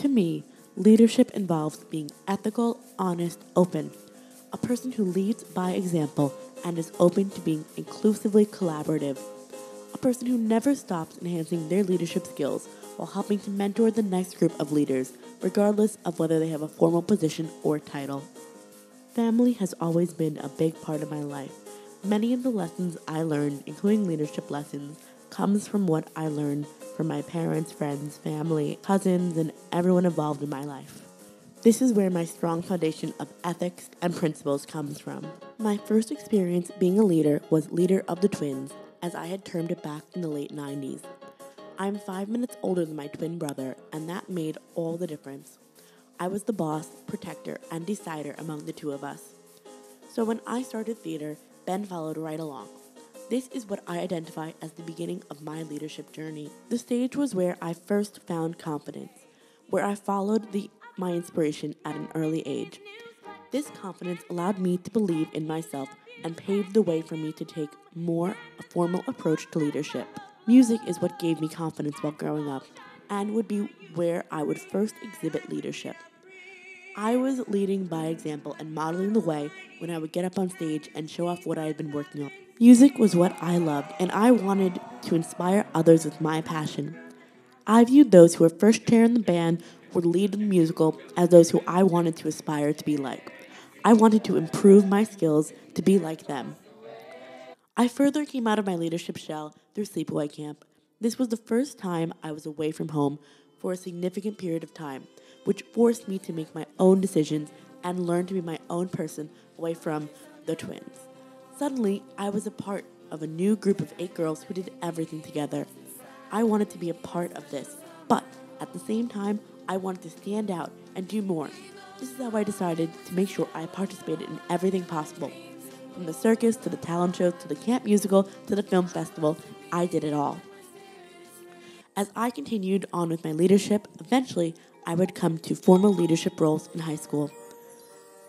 To me, leadership involves being ethical, honest, open. A person who leads by example and is open to being inclusively collaborative. A person who never stops enhancing their leadership skills while helping to mentor the next group of leaders, regardless of whether they have a formal position or title. Family has always been a big part of my life. Many of the lessons I learned, including leadership lessons, comes from what I learned from my parents, friends, family, cousins, and everyone involved in my life. This is where my strong foundation of ethics and principles comes from. My first experience being a leader was leader of the twins, as I had termed it back in the late 90s. I'm 5 minutes older than my twin brother, and that made all the difference. I was the boss, protector, and decider among the two of us. So when I started theater, Ben followed right along. This is what I identify as the beginning of my leadership journey. The stage was where I first found confidence, where I followed my inspiration at an early age. This confidence allowed me to believe in myself and paved the way for me to take more a formal approach to leadership. Music is what gave me confidence while growing up and would be where I would first exhibit leadership. I was leading by example and modeling the way when I would get up on stage and show off what I had been working on. Music was what I loved, and I wanted to inspire others with my passion. I viewed those who were first chair in the band or lead in the musical as those who I wanted to aspire to be like. I wanted to improve my skills to be like them. I further came out of my leadership shell through sleepaway camp. This was the first time I was away from home for a significant period of time, which forced me to make my own decisions and learn to be my own person away from the twins. Suddenly, I was a part of a new group of 8 girls who did everything together. I wanted to be a part of this, but at the same time, I wanted to stand out and do more. This is how I decided to make sure I participated in everything possible. From the circus to the talent shows to the camp musical to the film festival, I did it all. As I continued on with my leadership, eventually I would come to formal leadership roles in high school.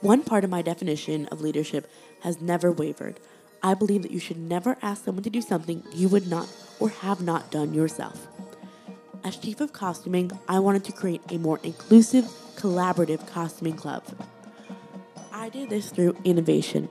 One part of my definition of leadership has never wavered. I believe that you should never ask someone to do something you would not or have not done yourself. As chief of costuming, I wanted to create a more inclusive, collaborative costuming club. I did this through innovation.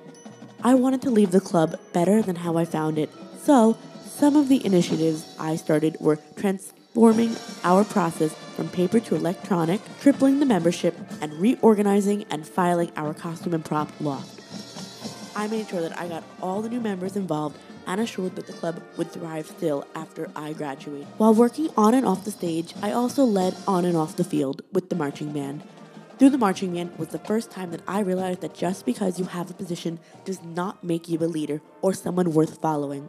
I wanted to leave the club better than how I found it, so some of the initiatives I started were transforming our process from paper to electronic, tripling the membership, and reorganizing and filing our costume and prop loft. I made sure that I got all the new members involved and assured that the club would thrive still after I graduate. While working on and off the stage, I also led on and off the field with the marching band. Through the marching band was the first time that I realized that just because you have a position does not make you a leader or someone worth following.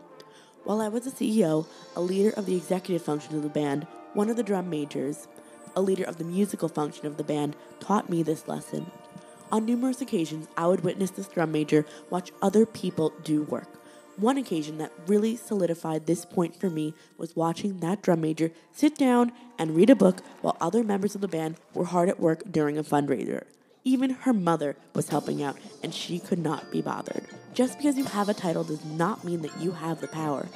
While I was a CEO, a leader of the executive function of the band, one of the drum majors, a leader of the musical function of the band, taught me this lesson. On numerous occasions, I would witness this drum major watch other people do work. One occasion that really solidified this point for me was watching that drum major sit down and read a book while other members of the band were hard at work during a fundraiser. Even her mother was helping out, and she could not be bothered. Just because you have a title does not mean that you have the power.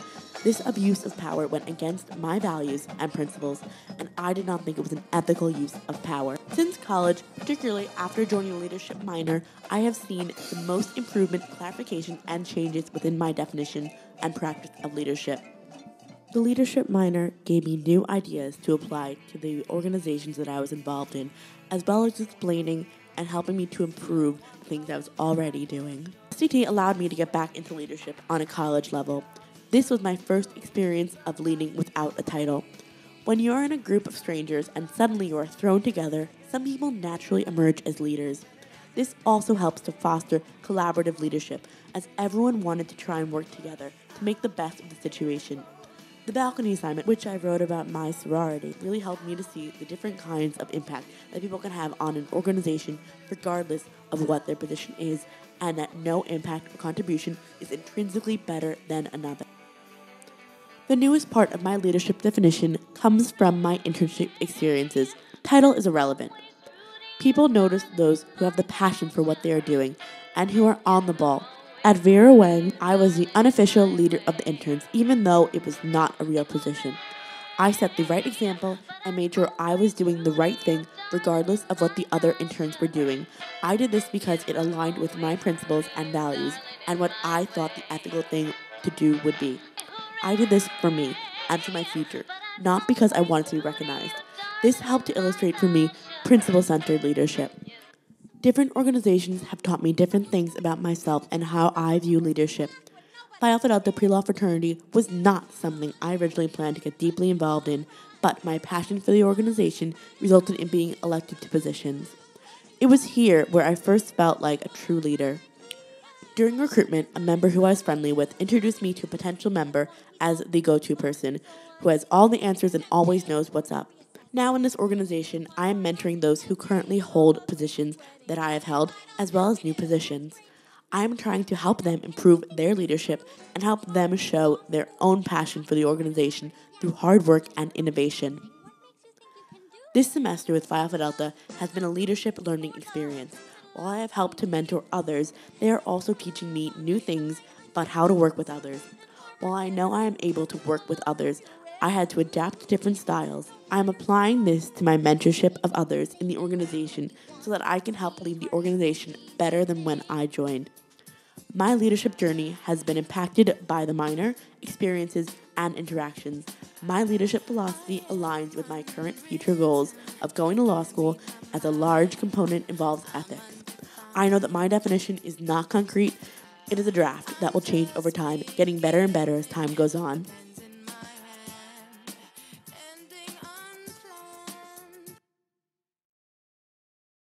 This abuse of power went against my values and principles, and I did not think it was an ethical use of power. Since college, particularly after joining a leadership minor, I have seen the most improvement, clarification, and changes within my definition and practice of leadership. The leadership minor gave me new ideas to apply to the organizations that I was involved in, as well as explaining and helping me to improve the things I was already doing. SDT allowed me to get back into leadership on a college level. This was my first experience of leading without a title. When you're in a group of strangers and suddenly you are thrown together, some people naturally emerge as leaders. This also helps to foster collaborative leadership, as everyone wanted to try and work together to make the best of the situation. The balcony assignment, which I wrote about my sorority, really helped me to see the different kinds of impact that people can have on an organization regardless of what their position is, and that no impact or contribution is intrinsically better than another. The newest part of my leadership definition comes from my internship experiences. Title is irrelevant. People notice those who have the passion for what they are doing and who are on the ball. At Vera Wang, I was the unofficial leader of the interns, even though it was not a real position. I set the right example and made sure I was doing the right thing regardless of what the other interns were doing. I did this because it aligned with my principles and values and what I thought the ethical thing to do would be. I did this for me and for my future, not because I wanted to be recognized. This helped to illustrate for me principle-centered leadership. Different organizations have taught me different things about myself and how I view leadership. Phi Alpha Delta Pre-Law Fraternity was not something I originally planned to get deeply involved in, but my passion for the organization resulted in being elected to positions. It was here where I first felt like a true leader. During recruitment, a member who I was friendly with introduced me to a potential member as the go-to person, who has all the answers and always knows what's up. Now in this organization, I am mentoring those who currently hold positions that I have held, as well as new positions. I am trying to help them improve their leadership and help them show their own passion for the organization through hard work and innovation. This semester with Phi Alpha Delta has been a leadership learning experience. While I have helped to mentor others, they are also teaching me new things about how to work with others. While I know I am able to work with others, I had to adapt to different styles. I am applying this to my mentorship of others in the organization so that I can help lead the organization better than when I joined. My leadership journey has been impacted by the minor experiences and interactions. My leadership philosophy aligns with my current future goals of going to law school, as a large component involves ethics. I know that my definition is not concrete. It is a draft that will change over time, getting better and better as time goes on.